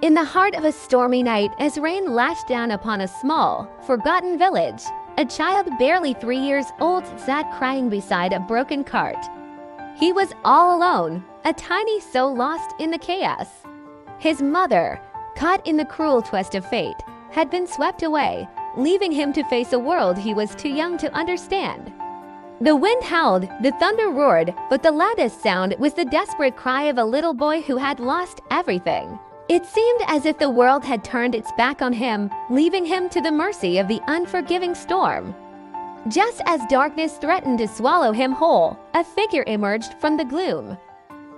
In the heart of a stormy night, as rain lashed down upon a small, forgotten village, a child barely 3 years old sat crying beside a broken cart. He was all alone, a tiny soul lost in the chaos. His mother, caught in the cruel twist of fate, had been swept away, leaving him to face a world he was too young to understand. The wind howled, the thunder roared, but the loudest sound was the desperate cry of a little boy who had lost everything. It seemed as if the world had turned its back on him, leaving him to the mercy of the unforgiving storm. Just as darkness threatened to swallow him whole, a figure emerged from the gloom.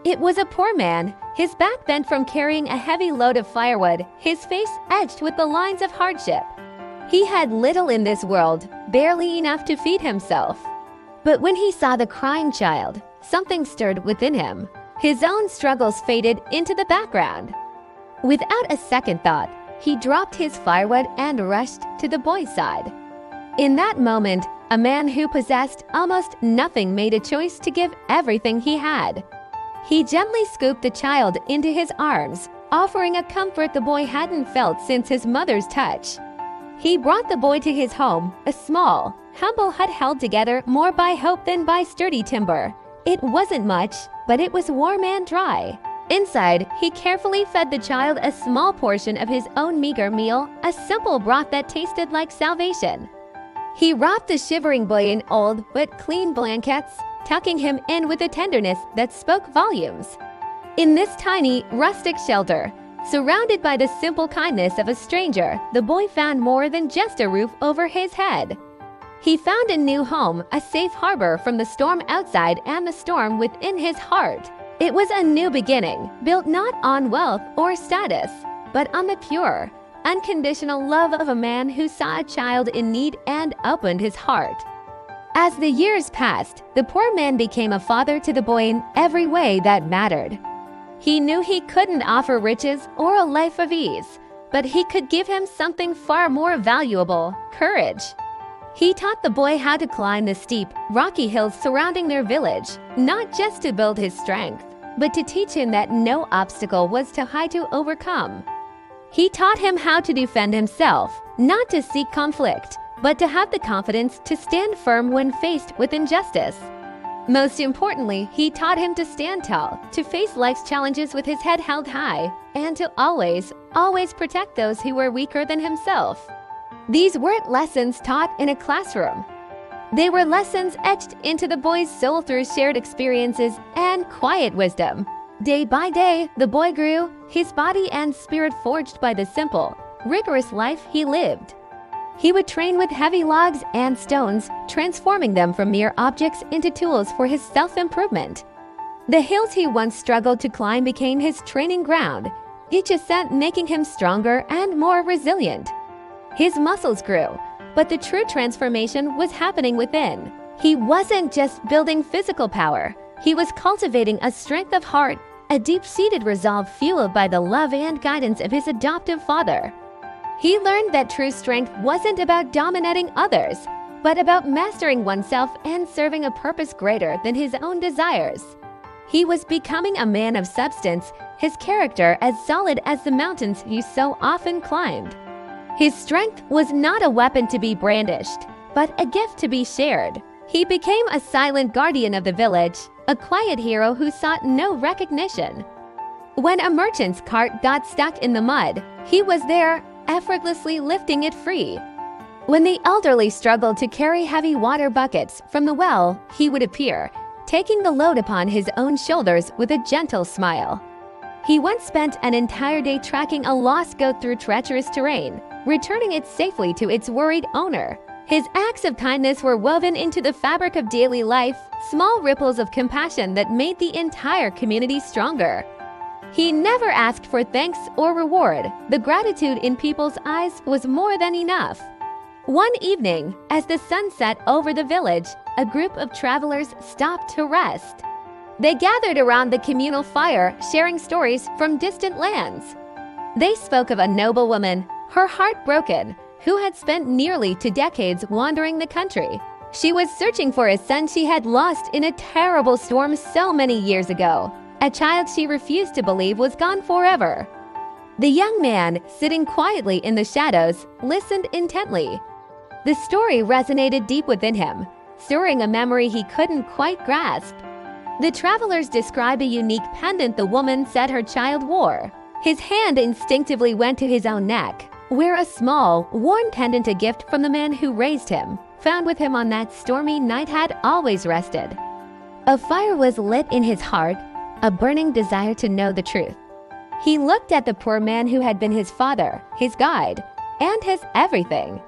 It was a poor man, his back bent from carrying a heavy load of firewood, his face etched with the lines of hardship. He had little in this world, barely enough to feed himself. But when he saw the crying child, something stirred within him. His own struggles faded into the background. Without a second thought, he dropped his firewood and rushed to the boy's side. In that moment, a man who possessed almost nothing made a choice to give everything he had. He gently scooped the child into his arms, offering a comfort the boy hadn't felt since his mother's touch. He brought the boy to his home, a small, humble hut held together more by hope than by sturdy timber. It wasn't much, but it was warm and dry. Inside, he carefully fed the child a small portion of his own meager meal, a simple broth that tasted like salvation. He wrapped the shivering boy in old but clean blankets, tucking him in with a tenderness that spoke volumes. In this tiny, rustic shelter, surrounded by the simple kindness of a stranger, the boy found more than just a roof over his head. He found a new home, a safe harbor from the storm outside and the storm within his heart. It was a new beginning, built not on wealth or status, but on the pure, unconditional love of a man who saw a child in need and opened his heart. As the years passed, the poor man became a father to the boy in every way that mattered. He knew he couldn't offer riches or a life of ease, but he could give him something far more valuable: courage. He taught the boy how to climb the steep, rocky hills surrounding their village, not just to build his strength, but to teach him that no obstacle was too high to overcome. He taught him how to defend himself, not to seek conflict, but to have the confidence to stand firm when faced with injustice. Most importantly, he taught him to stand tall, to face life's challenges with his head held high, and to always protect those who were weaker than himself. These weren't lessons taught in a classroom. They were lessons etched into the boy's soul through shared experiences and quiet wisdom. Day by day, the boy grew, his body and spirit forged by the simple, rigorous life he lived. He would train with heavy logs and stones, transforming them from mere objects into tools for his self-improvement. The hills he once struggled to climb became his training ground, each ascent making him stronger and more resilient. His muscles grew, but the true transformation was happening within. He wasn't just building physical power. He was cultivating a strength of heart, a deep-seated resolve fueled by the love and guidance of his adoptive father. He learned that true strength wasn't about dominating others, but about mastering oneself and serving a purpose greater than his own desires. He was becoming a man of substance, his character as solid as the mountains he so often climbed. His strength was not a weapon to be brandished, but a gift to be shared. He became a silent guardian of the village, a quiet hero who sought no recognition. When a merchant's cart got stuck in the mud, he was there, effortlessly lifting it free. When the elderly struggled to carry heavy water buckets from the well, he would appear, taking the load upon his own shoulders with a gentle smile. He once spent an entire day tracking a lost goat through treacherous terrain, returning it safely to its worried owner. His acts of kindness were woven into the fabric of daily life, small ripples of compassion that made the entire community stronger. He never asked for thanks or reward. The gratitude in people's eyes was more than enough. One evening, as the sun set over the village, a group of travelers stopped to rest. They gathered around the communal fire, sharing stories from distant lands. They spoke of a noble woman, her heart broken, who had spent nearly 2 decades wandering the country. She was searching for a son she had lost in a terrible storm so many years ago, a child she refused to believe was gone forever. The young man, sitting quietly in the shadows, listened intently. The story resonated deep within him, stirring a memory he couldn't quite grasp. The travelers describe a unique pendant the woman said her child wore. His hand instinctively went to his own neck, where a small, worn pendant, a gift from the man who raised him, found with him on that stormy night, had always rested. A fire was lit in his heart, a burning desire to know the truth. He looked at the poor man who had been his father, his guide, and his everything.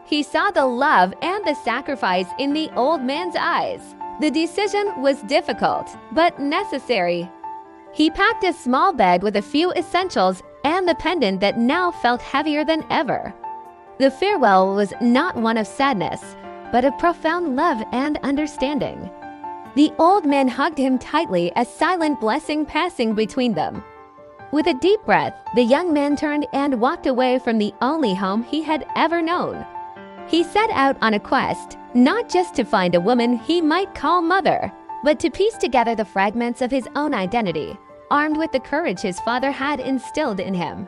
He saw the love and the sacrifice in the old man's eyes. The decision was difficult, but necessary. He packed a small bag with a few essentials and the pendant that now felt heavier than ever. The farewell was not one of sadness, but of profound love and understanding. The old man hugged him tightly, a silent blessing passing between them. With a deep breath, the young man turned and walked away from the only home he had ever known. He set out on a quest, not just to find a woman he might call mother, but to piece together the fragments of his own identity, armed with the courage his father had instilled in him.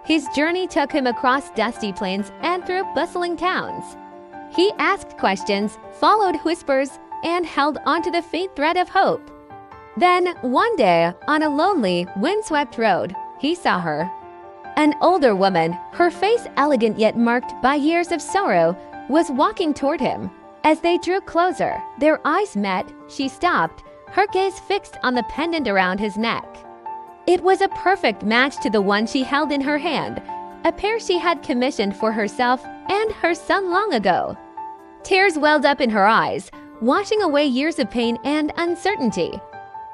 His journey took him across dusty plains and through bustling towns. He asked questions, followed whispers, and held onto the faint thread of hope. Then, one day, on a lonely, windswept road, he saw her. An older woman, her face elegant yet marked by years of sorrow, was walking toward him. As they drew closer, their eyes met. She stopped, her gaze fixed on the pendant around his neck. It was a perfect match to the one she held in her hand, a pair she had commissioned for herself and her son long ago. Tears welled up in her eyes, washing away years of pain and uncertainty.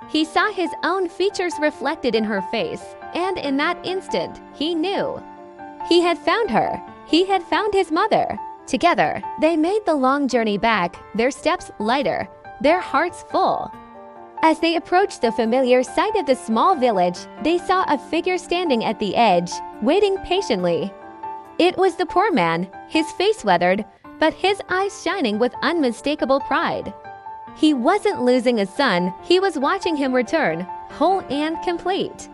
He saw his own features reflected in her face, and in that instant, he knew. He had found her. He had found his mother. Together, they made the long journey back, their steps lighter, their hearts full. As they approached the familiar sight of the small village, they saw a figure standing at the edge, waiting patiently. It was the poor man, his face weathered, but his eyes shining with unmistakable pride. He wasn't losing a son, he was watching him return, whole and complete.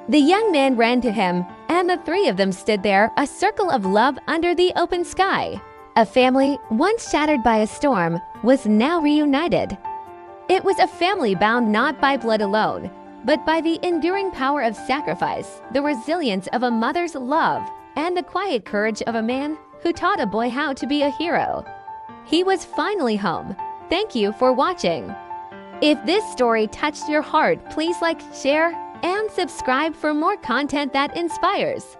The young man ran to him, and the three of them stood there, a circle of love under the open sky. A family, once shattered by a storm, was now reunited. It was a family bound not by blood alone, but by the enduring power of sacrifice, the resilience of a mother's love, and the quiet courage of a man who taught a boy how to be a hero. He was finally home. Thank you for watching. If this story touched your heart, please like, share, and subscribe for more content that inspires.